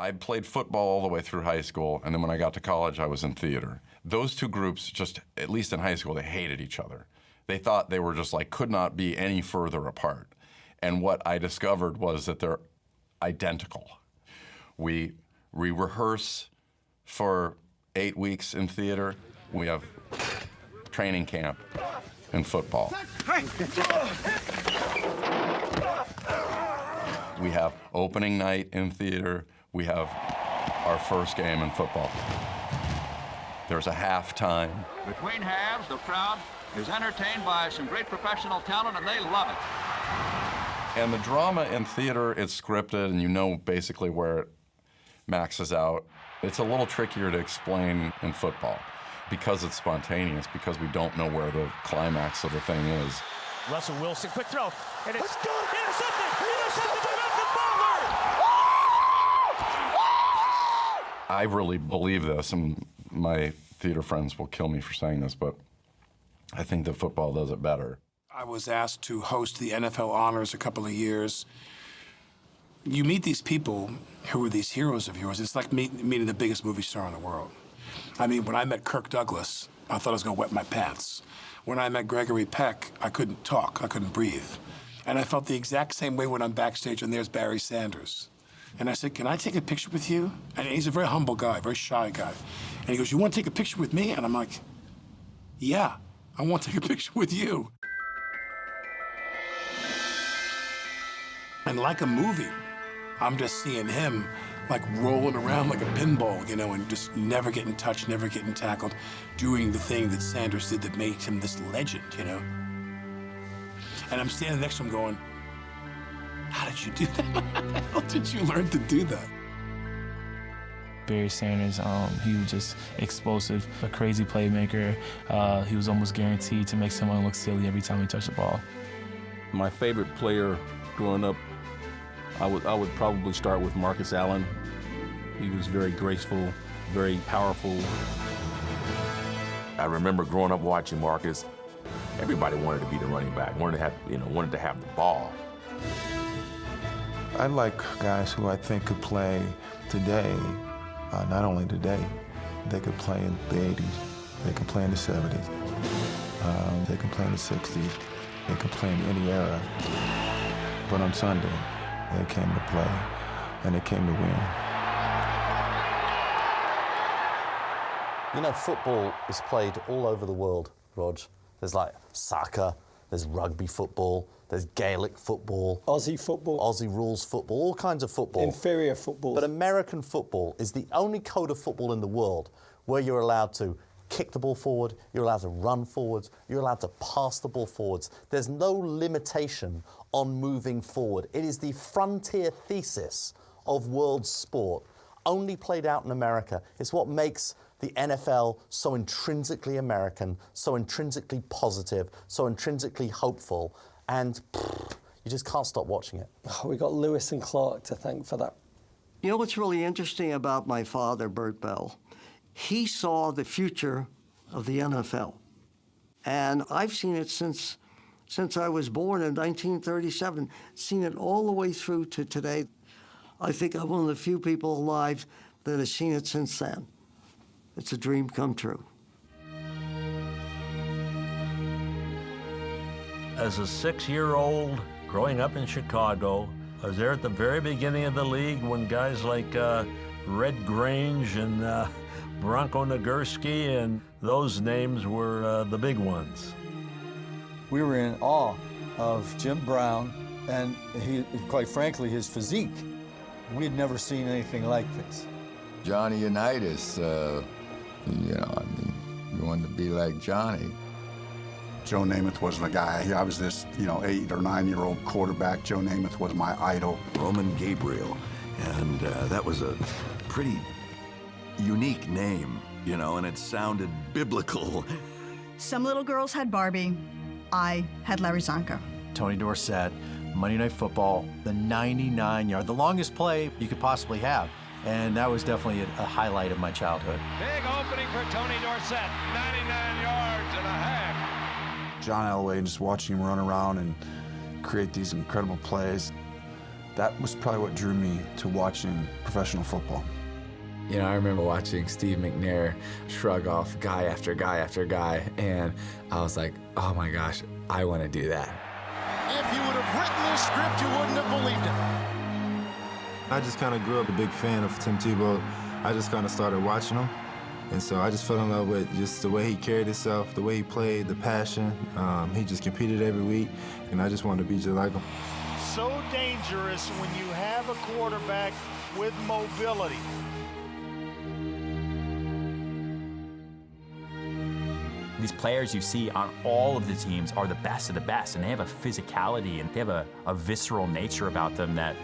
I played football all the way through high school, and then when I got to college, I was in theater. Those two groups just, at least in high school, they hated each other. They thought they were just like, could not be any further apart. And what I discovered was that they're identical. We rehearse for 8 weeks in theater. We have training camp in football. We have opening night in theater. We have our first game in football. There's a halftime. Between halves, the crowd is entertained by some great professional talent, and they love it. And the drama in theater, it's scripted, and you know basically where it maxes out. It's a little trickier to explain in football because it's spontaneous, because we don't know where the climax of the thing is. Russell Wilson, quick throw, and it's intercepted! Intercepted by Malcolm Butler! I really believe this, and my theater friends will kill me for saying this, but I think that football does it better. I was asked to host the NFL Honors a couple of years. You meet these people who are these heroes of yours. It's like meeting the biggest movie star in the world. I mean, when I met Kirk Douglas, I thought I was gonna wet my pants. When I met Gregory Peck, I couldn't talk, I couldn't breathe. And I felt the exact same way when I'm backstage and there's Barry Sanders. And I said, can I take a picture with you? And he's a very humble guy, very shy guy. And he goes, you want to take a picture with me? And I'm like, yeah, I want to take a picture with you. And like a movie, I'm just seeing him like rolling around like a pinball, you know, and just never getting touched, never getting tackled, doing the thing that Sanders did that made him this legend, you know? And I'm standing next to him going, how did you do that? How did you learn to do that? Barry Sanders, he was just explosive, a crazy playmaker. He was almost guaranteed to make someone look silly every time he touched the ball. My favorite player growing up, I would probably start with Marcus Allen. He was very graceful, very powerful. I remember growing up watching Marcus. Everybody wanted to be the running back, wanted to have the ball. I like guys who I think could play today, not only today, they could play in the 80s, they could play in the 70s, they can play in the 60s, they can play in any era. But on Sunday, they came to play, and they came to win. You know, football is played all over the world, Rog. There's like soccer, there's rugby football, there's Gaelic football. Aussie football. Aussie rules football, all kinds of football. Inferior football. But American football is the only code of football in the world where you're allowed to kick the ball forward, you're allowed to run forwards, you're allowed to pass the ball forwards. There's no limitation on moving forward. It is the frontier thesis of world sport, only played out in America. It's what makes the NFL so intrinsically American, so intrinsically positive, so intrinsically hopeful, and you just can't stop watching it. Oh, we got Lewis and Clark to thank for that. You know what's really interesting about my father, Bert Bell? He saw the future of the NFL. And I've seen it since I was born in 1937, seen it all the way through to today. I think I'm one of the few people alive that have seen it since then. It's a dream come true. As a 6-year-old growing up in Chicago, I was there at the very beginning of the league when guys like Red Grange and Bronco Nagurski and those names were the big ones. We were in awe of Jim Brown and, quite frankly, his physique. We had never seen anything like this. Johnny Unitas, you wanted to be like Johnny. Joe Namath wasn't a guy. I was this, 8 or 9-year-old quarterback. Joe Namath was my idol. Roman Gabriel, and that was a pretty unique name, and it sounded biblical. Some little girls had Barbie. I had Larry Zonka. Tony Dorsett, Monday Night Football, the 99-yard, the longest play you could possibly have. And that was definitely a highlight of my childhood. Big opening for Tony Dorsett, 99 yards and a half. John Elway, just watching him run around and create these incredible plays. That was probably what drew me to watching professional football. You know, I remember watching Steve McNair shrug off guy after guy after guy, and I was like, oh my gosh, I want to do that. If you would have written this script, you wouldn't have believed it. I just kind of grew up a big fan of Tim Tebow. I just kind of started watching him. And so I just fell in love with just the way he carried himself, the way he played, the passion. He just competed every week, and I just wanted to be just like him. So dangerous when you have a quarterback with mobility. These players you see on all of the teams are the best of the best, and they have a physicality and they have a visceral nature about them that,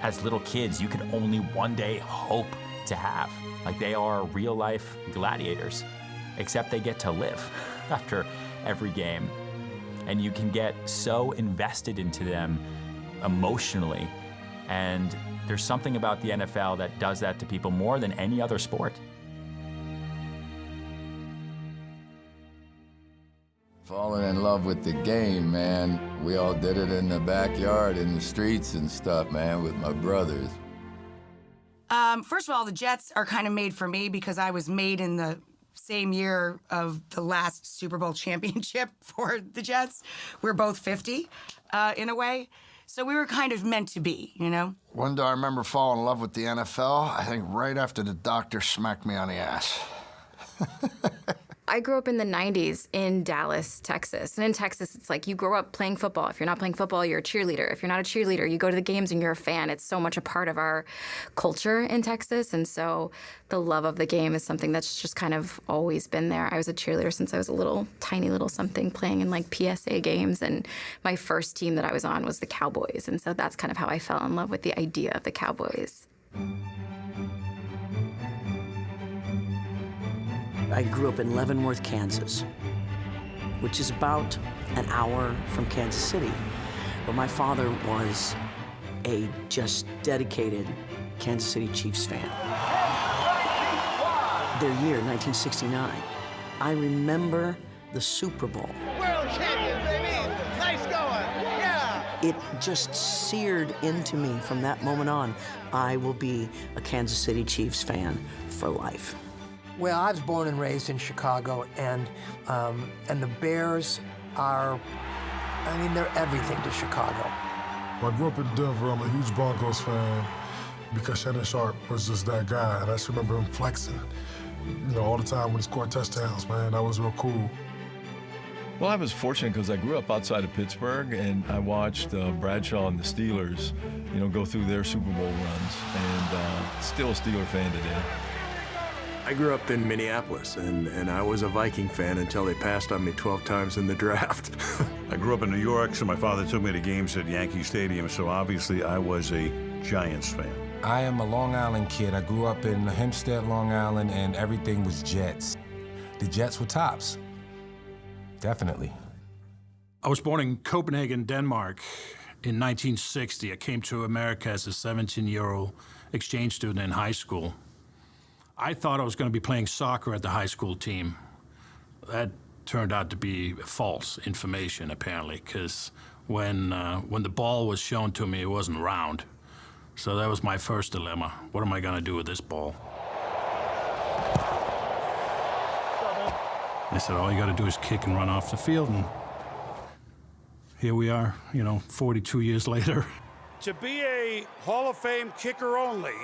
as little kids, you could only one day hope to have. Like, they are real-life gladiators, except they get to live after every game. And you can get so invested into them emotionally. And there's something about the NFL that does that to people more than any other sport. Falling in love with the game, man. We all did it in the backyard, in the streets and stuff, man, with my brothers. First of all, the Jets are kind of made for me because I was made in the same year of the last Super Bowl championship for the Jets. We're both 50 in a way. So we were kind of meant to be, you know? When do I remember falling in love with the NFL? I think right after the doctor smacked me on the ass. I grew up in the 90s in Dallas, Texas. And in Texas, it's like you grow up playing football. If you're not playing football, you're a cheerleader. If you're not a cheerleader, you go to the games and you're a fan. It's so much a part of our culture in Texas. And so the love of the game is something that's just kind of always been there. I was a cheerleader since I was a little, tiny little something, playing in like PSA games. And my first team that I was on was the Cowboys. And so that's kind of how I fell in love with the idea of the Cowboys. I grew up in Leavenworth, Kansas, which is about an hour from Kansas City. But my father was a just dedicated Kansas City Chiefs fan. Their year, 1969, I remember the Super Bowl. World champion, baby! Nice going! Yeah! It just seared into me from that moment on. I will be a Kansas City Chiefs fan for life. Well, I was born and raised in Chicago, and the Bears are, I mean, they're everything to Chicago. I grew up in Denver. I'm a huge Broncos fan because Shannon Sharp was just that guy. And I just remember him flexing, you know, all the time when he scored touchdowns, man. That was real cool. Well, I was fortunate because I grew up outside of Pittsburgh, and I watched Bradshaw and the Steelers, you know, go through their Super Bowl runs, and still a Steeler fan today. I grew up in Minneapolis, and I was a Viking fan until they passed on me 12 times in the draft. I grew up in New York, so my father took me to games at Yankee Stadium, so obviously I was a Giants fan. I am a Long Island kid. I grew up in Hempstead, Long Island, and everything was Jets. The Jets were tops. Definitely. I was born in Copenhagen, Denmark in 1960. I came to America as a 17-year-old exchange student in high school. I thought I was going to be playing soccer at the high school team. That turned out to be false information, apparently, because when the ball was shown to me, it wasn't round. So that was my first dilemma. What am I going to do with this ball? I said, all you got to do is kick and run off the field, and here we are, you know, 42 years later. To be a Hall of Fame kicker only,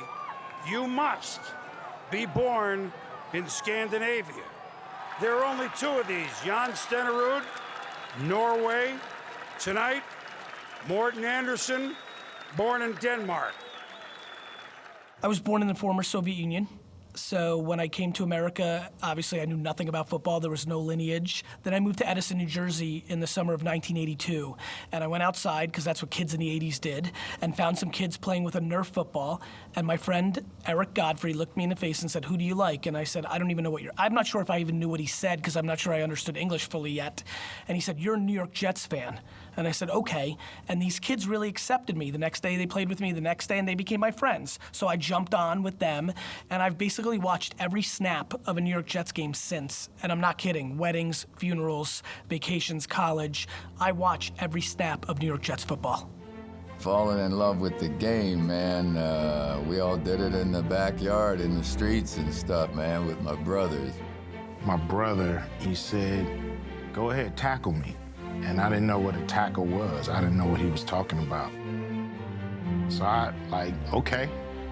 you must be born in Scandinavia. There are only two of these, Jan Stenerud, Norway. Tonight, Morten Andersen, born in Denmark. I was born in the former Soviet Union. So when I came to America, obviously I knew nothing about football. There was no lineage. Then I moved to Edison, New Jersey in the summer of 1982. And I went outside, because that's what kids in the 80s did, and found some kids playing with a Nerf football. And my friend, Eric Godfrey, looked me in the face and said, "Who do you like?" And I said, "I don't even know what you're..." I'm not sure if I even knew what he said, because I'm not sure I understood English fully yet. And he said, "You're a New York Jets fan." And I said, "Okay." And these kids really accepted me. The next day they played with me, the next day, and they became my friends. So I jumped on with them, and I've basically watched every snap of a New York Jets game since. And I'm not kidding. Weddings, funerals, vacations, college. I watch every snap of New York Jets football. falling in love with the game, man. We all did it in the backyard, in the streets and stuff, man, with my brothers. My brother, he said, go ahead, tackle me. And I didn't know what a tackle was. I didn't know what he was talking about. So I, okay.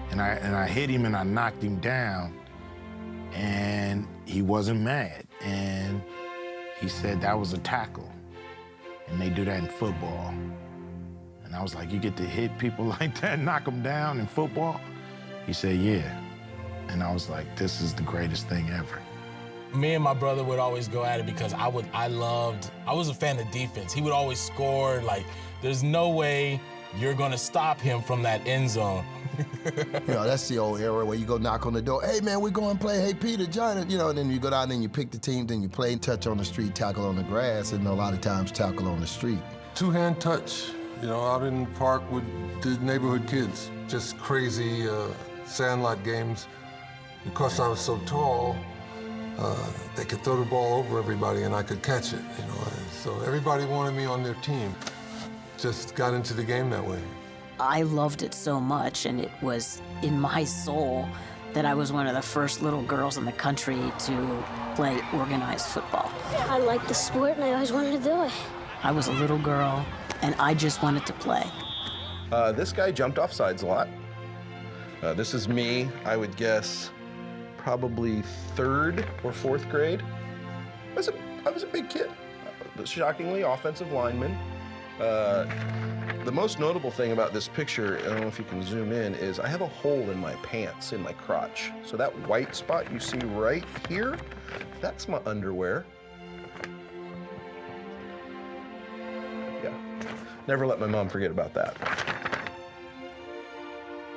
And I hit him and I knocked him down, and he wasn't mad. And he said that was a tackle. And they do that in football. And I was like, you get to hit people like that, knock them down in football? He said, yeah. And I was like, this is the greatest thing ever. Me and my brother would always go at it because I was a fan of defense. He would always score. Like, there's no way you're gonna stop him from that end zone. You know, that's the old era where you go knock on the door. Hey, man, we going to play. Hey, Peter, join it. You know, and then you go down and you pick the team, then you play touch on the street, tackle on the grass, and a lot of times tackle on the street. Two-hand touch, you know, out in the park with the neighborhood kids. Just crazy sandlot games. Because I was so tall, they could throw the ball over everybody and I could catch it, you know. So everybody wanted me on their team. Just got into the game that way. I loved it so much, and it was in my soul that I was one of the first little girls in the country to play organized football. I liked the sport, and I always wanted to do it. I was a little girl, and I just wanted to play. This guy jumped off sides a lot. This is me, I would guess, probably 3rd or 4th grade. I was a big kid. Shockingly, offensive lineman. The most notable thing about this picture, I don't know if you can zoom in, is I have a hole in my pants, in my crotch. So that white spot you see right here, that's my underwear. Yeah, never let my mom forget about that.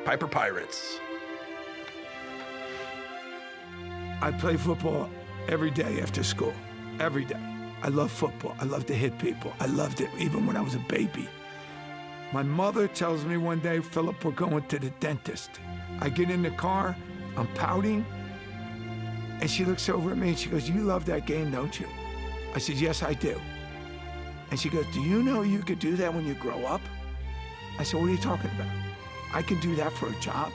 Piper Pirates. I play football every day after school, every day. I love football. I love to hit people. I loved it even when I was a baby. My mother tells me one day, Philip, we're going to the dentist. I get in the car, I'm pouting, and she looks over at me and she goes, you love that game, don't you? I said, yes, I do. And she goes, do you know you could do that when you grow up? I said, what are you talking about? I can do that for a job.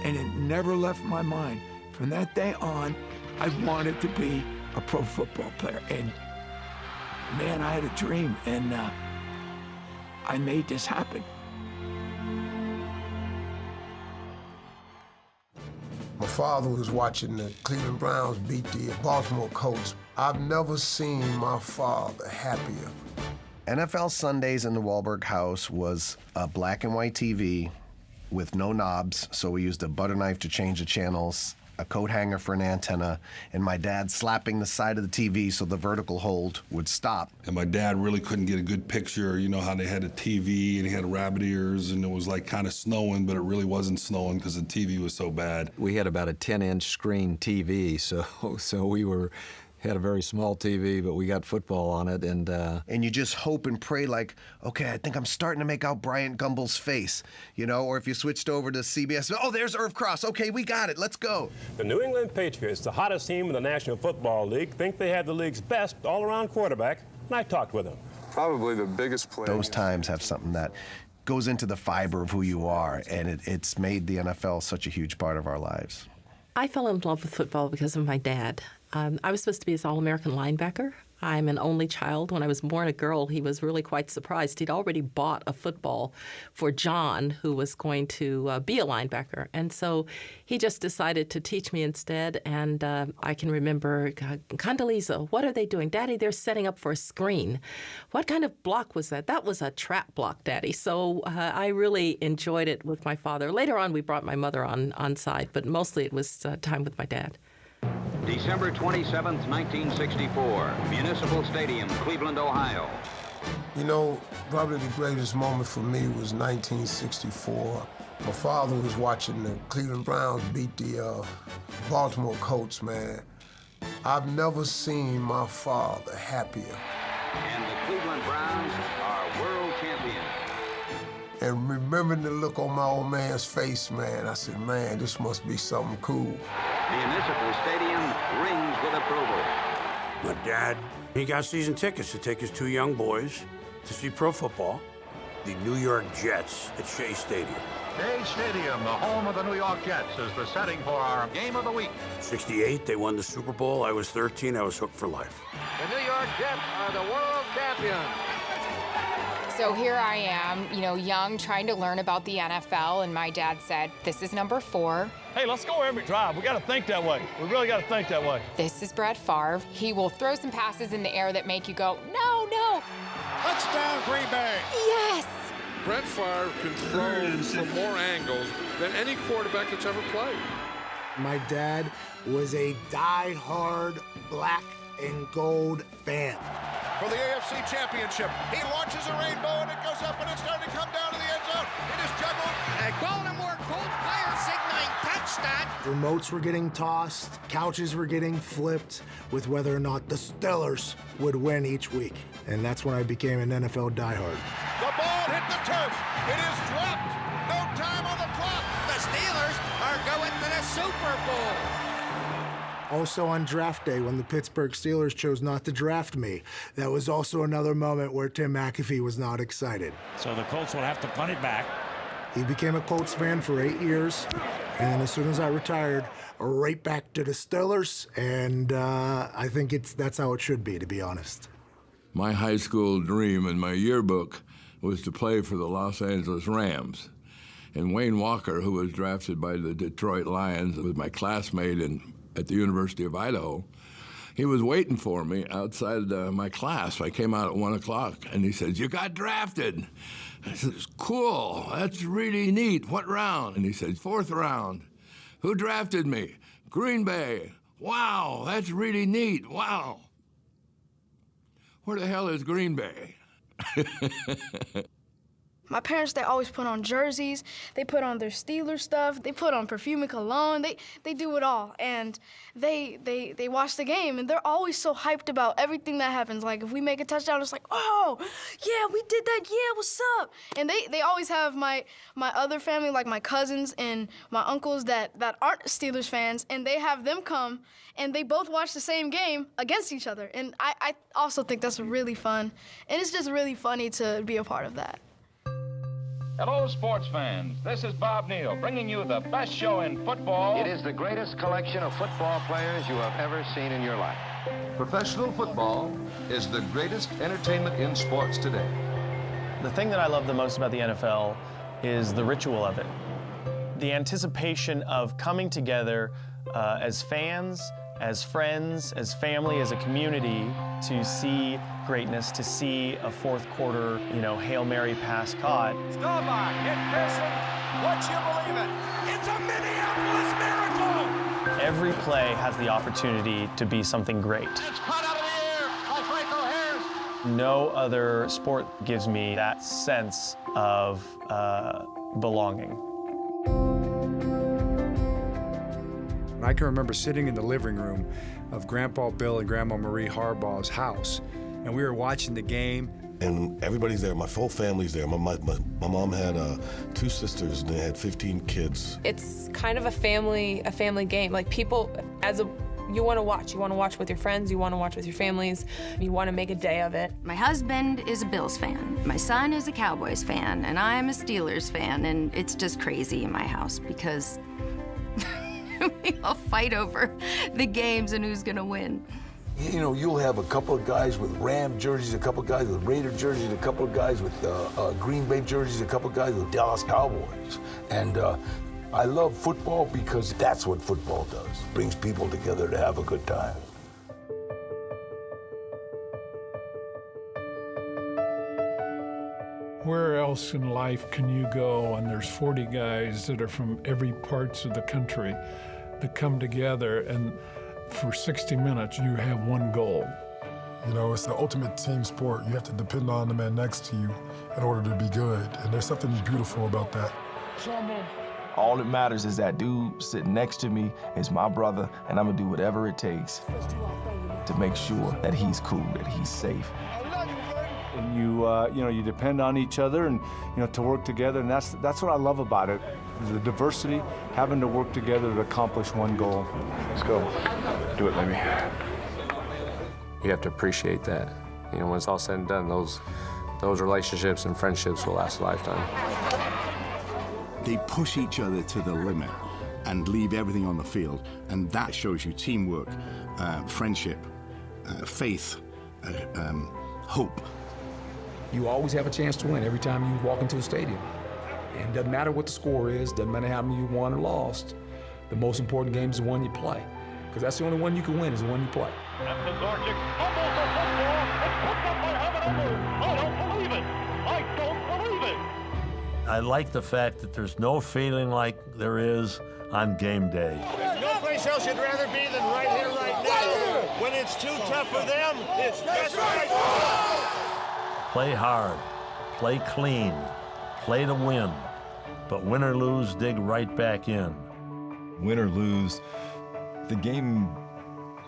And it never left my mind. From that day on, I wanted to be a pro football player. And man, I had a dream, and I made this happen. My father was watching the Cleveland Browns beat the Baltimore Colts. I've never seen my father happier. NFL Sundays in the Wahlberg house was a black and white TV with no knobs, so we used a butter knife to change the channels, a coat hanger for an antenna, and my dad slapping the side of the TV so the vertical hold would stop. And my dad really couldn't get a good picture. You know how they had a TV and he had rabbit ears and it was like kind of snowing, but it really wasn't snowing because the TV was so bad. We had about a 10-inch screen TV, so we had a very small TV, but we got football on it, and you just hope and pray like, okay, I think I'm starting to make out Bryant Gumbel's face, you know, or if you switched over to CBS, oh, there's Irv Cross, okay, we got it, let's go. The New England Patriots, the hottest team in the National Football League, think they have the league's best all-around quarterback, and I talked with them. Probably the biggest play. Those times have something that goes into the fiber of who you are, and it's made the NFL such a huge part of our lives. I fell in love with football because of my dad. I was supposed to be his All-American linebacker. I'm an only child. When I was born a girl, he was really quite surprised. He'd already bought a football for John, who was going to be a linebacker. And so he just decided to teach me instead. And I can remember, Condoleezza, what are they doing? Daddy, they're setting up for a screen. What kind of block was that? That was a trap block, Daddy. So I really enjoyed it with my father. Later on, we brought my mother on side, but mostly it was time with my dad. December 27th, 1964, Municipal Stadium, Cleveland, Ohio. You know, probably the greatest moment for me was 1964. My father was watching the Cleveland Browns beat the Baltimore Colts, man. I've never seen my father happier. And the Cleveland Browns are world champions. And remembering the look on my old man's face, man, I said, man, this must be something cool. Municipal Stadium rings with approval. My dad, he got season tickets to take his two young boys to see pro football. the New York Jets at Shea Stadium. Shea Stadium, the home of the New York Jets, is the setting for our game of the week. 68, they won the Super Bowl. I was 13. I was hooked for life. The New York Jets are the world champions. So here I am, young, trying to learn about the NFL, and my dad said, this is number 4. Hey, let's go every drive. We got to think that way. We really got to think that way. This is Brett Favre. He will throw some passes in the air that make you go, no, no. Touchdown, Green Bay. Yes. Brett Favre can throw from more angles than any quarterback that's ever played. My dad was a die-hard black and gold fan. For the AFC Championship, he launches a rainbow and it goes up and it's starting to come down to the end zone. It is juggled. A Baltimore Colt player signaling touchdown. Remotes were getting tossed, couches were getting flipped with whether or not the Steelers would win each week. And that's when I became an NFL diehard. The ball hit the turf. It is dropped. No time on the clock. The Steelers are going to the Super Bowl. Also on draft day, when the Pittsburgh Steelers chose not to draft me, that was also another moment where Tim McAfee was not excited. So the Colts will have to punt it back. He became a Colts fan for 8 years, and as soon as I retired, right back to the Steelers, and I think that's how it should be, to be honest. My high school dream in my yearbook was to play for the Los Angeles Rams. And Wayne Walker, who was drafted by the Detroit Lions, was my classmate at the University of Idaho. He was waiting for me outside my class. I came out at 1 o'clock, and he says, "You got drafted." I said, "Cool, that's really neat. What round?" And he said, "4th round." "Who drafted me?" "Green Bay." "Wow, that's really neat. Wow." Where the hell is Green Bay? My parents, they always put on jerseys. They put on their Steelers stuff. They put on perfume and cologne. They do it all. And they watch the game, and they're always so hyped about everything that happens. Like, if we make a touchdown, it's like, oh, yeah, we did that. Yeah, what's up? And they always have my other family, like my cousins and my uncles that aren't Steelers fans, and they have them come, and they both watch the same game against each other. And I also think that's really fun. And it's just really funny to be a part of that. Hello, sports fans. This is Bob Neal, bringing you the best show in football. It is the greatest collection of football players you have ever seen in your life. Professional football is the greatest entertainment in sports today. The thing that I love the most about the NFL is the ritual of it. The anticipation of coming together as fans, as friends, as family, as a community to see greatness, to see a fourth quarter, Hail Mary pass caught. Staubach hit Pearson. Would you believe it? It's a Minneapolis miracle! Every play has the opportunity to be something great. It's caught out of the air by Franco Harris. No other sport gives me that sense of belonging. I can remember sitting in the living room of Grandpa Bill and Grandma Marie Harbaugh's house, and we were watching the game. And everybody's there. My whole family's there. My mom had 2 sisters, and they had 15 kids. It's kind of a family game. Like, people, you want to watch. You want to watch with your friends. You want to watch with your families. You want to make a day of it. My husband is a Bills fan. My son is a Cowboys fan, and I'm a Steelers fan. And it's just crazy in my house because we all fight over the games and who's gonna win. You'll have a couple of guys with Ram jerseys, a couple of guys with Raider jerseys, a couple of guys with Green Bay jerseys, a couple of guys with Dallas Cowboys. And I love football because that's what football does. Brings people together to have a good time. Where else in life can you go and there's 40 guys that are from every parts of the country that come together, and for 60 minutes you have one goal? It's the ultimate team sport. You have to depend on the man next to you in order to be good, and there's something beautiful about that. All that matters is that dude sitting next to me is my brother, and I'm gonna do whatever it takes to make sure that he's cool, that he's safe. And you depend on each other, and to work together, and that's what I love about it. The diversity, having to work together to accomplish one goal. Let's go. Do it, baby. You have to appreciate that. When it's all said and done, those those relationships and friendships will last a lifetime. They push each other to the limit and leave everything on the field, and that shows you teamwork, friendship, faith, hope. You always have a chance to win every time you walk into a stadium. And it doesn't matter what the score is, doesn't matter how many you won or lost. The most important game is the one you play, because that's the only one you can win, is the one you play. Zarczyk fumbles the football. It's picked up by Habedanur. I don't believe it. I don't believe it. I like the fact that there's no feeling like there is on game day. There's no place else you'd rather be than right here, right now. When it's too tough for them, it's just right for us. Play hard, play clean, play to win, but win or lose, dig right back in. Win or lose, the game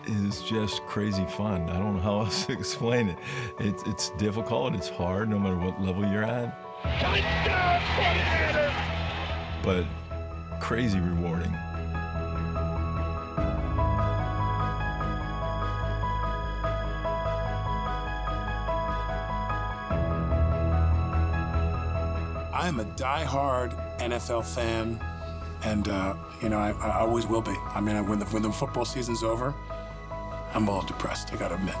is just crazy fun. I don't know how else to explain it. It's difficult, it's hard, no matter what level you're at. But crazy rewarding. I'm a die-hard NFL fan, and I always will be. I mean, when the football season's over, I'm a little depressed, I gotta admit.